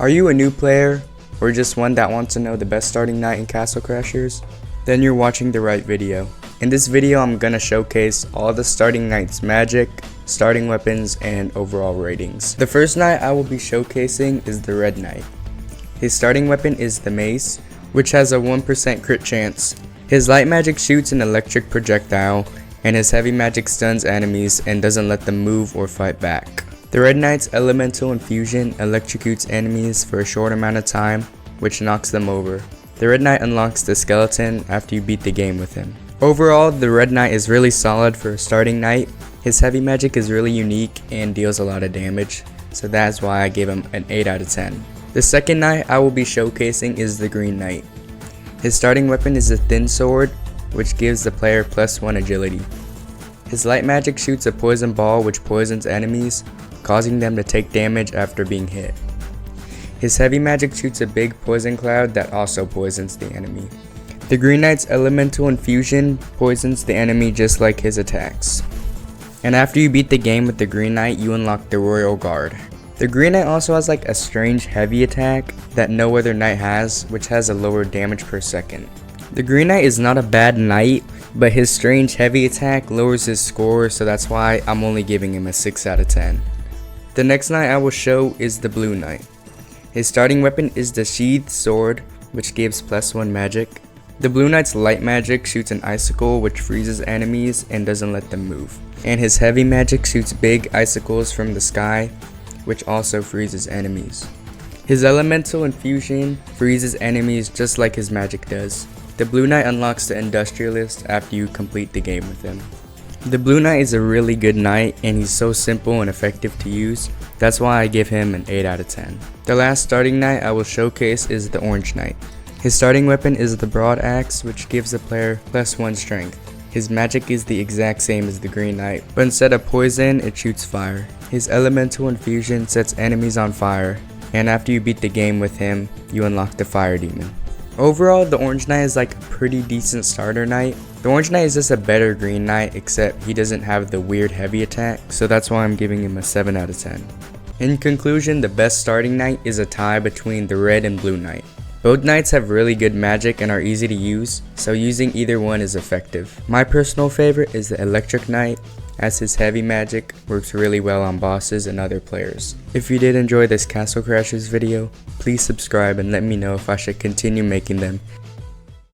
Are you a new player, or just one that wants to know the best starting knight in Castle Crashers? Then you're watching the right video. In this video I'm gonna showcase all the starting knight's magic, starting weapons, and overall ratings. The first knight I will be showcasing is the red knight. His starting weapon is the mace, which has a 1% crit chance. His light magic shoots an electric projectile, and his heavy magic stuns enemies and doesn't let them move or fight back. The red knight's elemental infusion electrocutes enemies for a short amount of time, which knocks them over. The red knight unlocks the skeleton after you beat the game with him. Overall, the red knight is really solid for a starting knight. His heavy magic is really unique and deals a lot of damage, so that's why I gave him an 8 out of 10. The second knight I will be showcasing is the green knight. His starting weapon is a thin sword, which gives the player +1 agility. His light magic shoots a poison ball which poisons enemies, causing them to take damage after being hit. His heavy magic shoots a big poison cloud that also poisons the enemy. The green knight's elemental infusion poisons the enemy just like his attacks. And after you beat the game with the green knight, you unlock the royal guard. The green knight also has like a strange heavy attack that no other knight has, which has a lower damage per second. The green knight is not a bad knight, but his strange heavy attack lowers his score, so that's why I'm only giving him a 6 out of 10. The next knight I will show is the blue knight. His starting weapon is the sheathed sword, which gives +1 magic. The blue knight's light magic shoots an icicle which freezes enemies and doesn't let them move. And his heavy magic shoots big icicles from the sky, which also freezes enemies. His elemental infusion freezes enemies just like his magic does. The blue knight unlocks the industrialist after you complete the game with him. The blue knight is a really good knight and he's so simple and effective to use. That's why I give him an 8 out of 10. The last starting knight I will showcase is the orange knight. His starting weapon is the broad axe, which gives the player +1 strength. His magic is the exact same as the green knight, but instead of poison, it shoots fire. His elemental infusion sets enemies on fire, and after you beat the game with him, you unlock the fire demon. Overall, the orange knight is like a pretty decent starter knight. The orange knight is just a better green knight, except he doesn't have the weird heavy attack, so that's why I'm giving him a 7 out of 10. In conclusion, the best starting knight is a tie between the red and blue knight. Both knights have really good magic and are easy to use, so using either one is effective. My personal favorite is the electric knight, as his heavy magic works really well on bosses and other players. If you did enjoy this Castle Crashers video, please subscribe and let me know if I should continue making them.